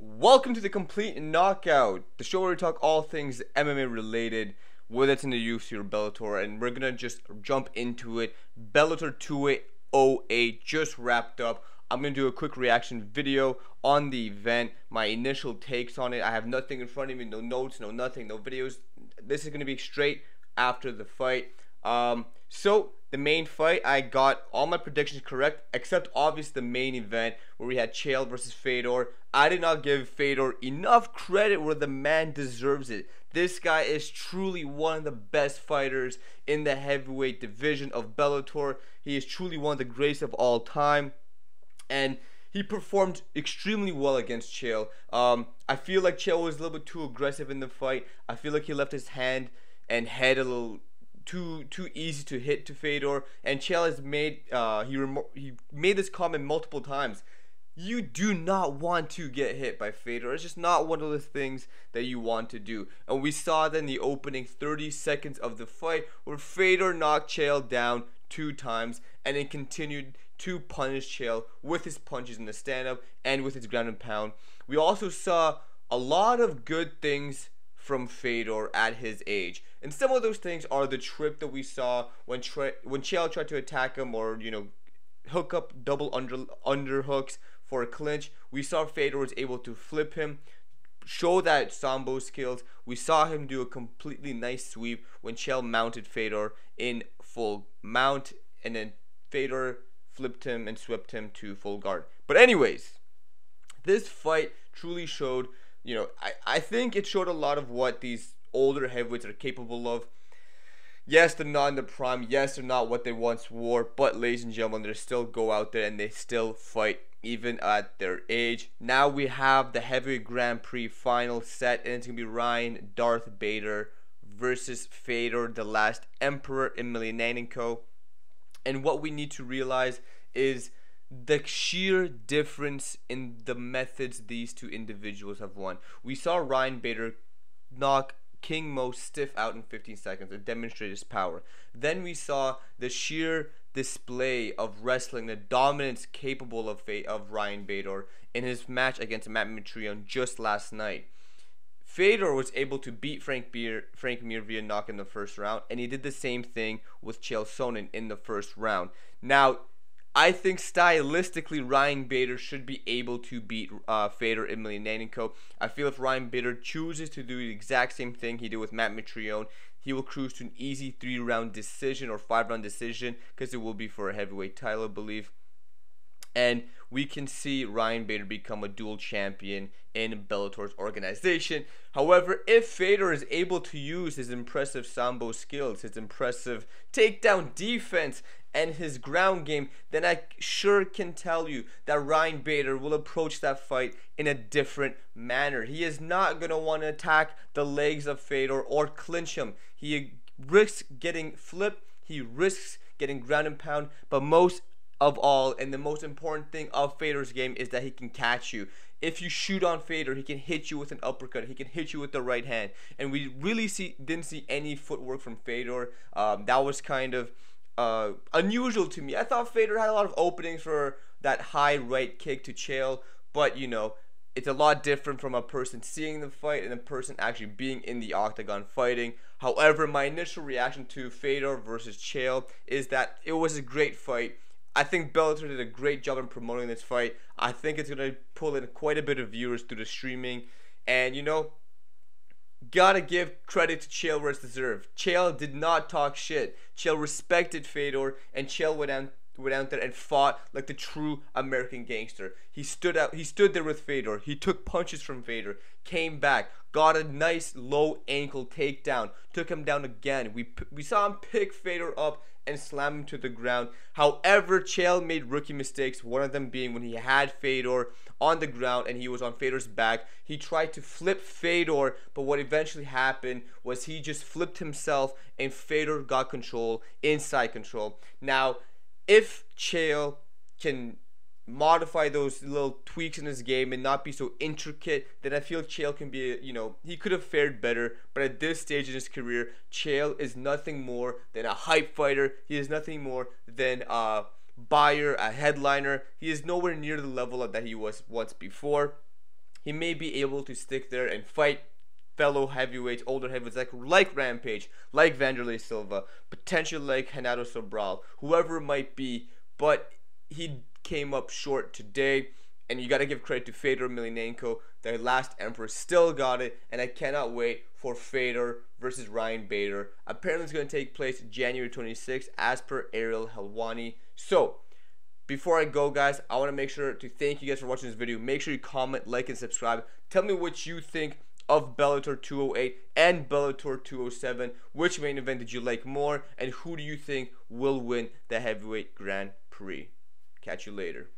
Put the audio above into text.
Welcome to the Complete Knockout, the show where we talk all things MMA related, whether it's in the UFC or Bellator, and we're gonna just jump into it. Bellator 208 just wrapped up. I'm gonna do a quick reaction video on the event, my initial takes on it. I have nothing in front of me, no notes, no nothing, no videos. This is gonna be straight after the fight. So the main fight, I got all my predictions correct, except obviously the main event where we had Chael versus Fedor. I did not give Fedor enough credit where the man deserves it. This guy is truly one of the best fighters in the heavyweight division of Bellator. He is truly one of the greatest of all time, and he performed extremely well against Chael. I feel like Chael was a little bit too aggressive in the fight. I feel like he left his hand and head a little too easy to hit to Fedor, and Chael has made he made this comment multiple times. You do not want to get hit by Fedor. It's just not one of the things that you want to do. And we saw that in the opening 30 seconds of the fight where Fedor knocked Chael down 2 times and then continued to punish Chael with his punches in the stand-up and with his ground and pound. We also saw a lot of good things from Fedor at his age. And some of those things are the trip that we saw when Chael tried to attack him, or hook up double underhooks for a clinch. We saw Fedor was able to flip him, show that sambo skills. We saw him do a completely nice sweep when Chael mounted Fedor in full mount, and then Fedor flipped him and swept him to full guard. But anyways, this fight truly showed, I think it showed a lot of what these older heavyweights are capable of. Yes, they're not in the prime. Yes, they're not what they once were. But ladies and gentlemen, they still go out there and they still fight even at their age. Now we have the heavyweight Grand Prix final set, and it's going to be Ryan Darth Bader versus Fedor, the last Emperor Emelianenko. And what we need to realize is the sheer difference in the methods these two individuals have won. We saw Ryan Bader knock King Mo stiff out in 15 seconds and demonstrate his power. Then we saw the sheer display of wrestling, the dominance capable of Ryan Bader in his match against Matt Mitrione just last night. Fedor was able to beat Frank Mir via knock in the first round, and he did the same thing with Chael Sonnen in the first round. Now, I think stylistically Ryan Bader should be able to beat Fedor Emelianenko. I feel if Ryan Bader chooses to do the exact same thing he did with Matt Mitrione, he will cruise to an easy 3-round decision or 5-round decision, because it will be for a heavyweight title, I believe. And we can see Ryan Bader become a dual champion in Bellator's organization. However, if Fedor is able to use his impressive sambo skills, his impressive takedown defense, and his ground game, then I sure can tell you that Ryan Bader will approach that fight in a different manner. He is not going to want to attack the legs of Fedor or clinch him. He risks getting flipped, he risks getting ground and pound, but most of all, and the most important thing of Fedor's game, is that he can catch you. If you shoot on Fedor, he can hit you with an uppercut, he can hit you with the right hand, and we really didn't see any footwork from Fedor. That was kind of unusual to me. I thought Fedor had a lot of openings for that high right kick to Chael, but it's a lot different from a person seeing the fight and a person actually being in the octagon fighting. However, my initial reaction to Fedor versus Chael is that it was a great fight. I think Bellator did a great job in promoting this fight. I think it's going to pull in quite a bit of viewers through the streaming, and gotta give credit to Chael where it's deserved. Chael did not talk shit. Chael respected Fedor, and Chael went out there and fought like the true American gangster. He stood there with Fedor. He took punches from Fedor, came back, got a nice low ankle takedown, took him down again. We saw him pick Fedor up and slam him to the ground. However, Chael made rookie mistakes, one of them being when he had Fedor on the ground and he was on Fedor's back. He tried to flip Fedor, but what eventually happened was he just flipped himself and Fedor got control, inside control. Now, if Chael can modify those little tweaks in his game and not be so intricate, then I feel Chael can be, he could have fared better. But at this stage in his career, Chael is nothing more than a hype fighter. He is nothing more than a buyer, a headliner. He is nowhere near the level that he was once before. he may be able to stick there and fight fellow heavyweights, older heavyweights like Rampage, like Vanderlei Silva, potentially like Renato Sobral, whoever it might be, but he came up short today. And you got to give credit to Fedor Emelianenko, the last Emperor, still got it, and I cannot wait for Fedor versus Ryan Bader. Apparently it's going to take place January 26th as per Ariel Helwani. So, before I go, guys, I want to make sure to thank you guys for watching this video. Make sure you comment, like, and subscribe. Tell me what you think of Bellator 208 and Bellator 207. Which main event did you like more, and who do you think will win the heavyweight Grand Prix? Catch you later.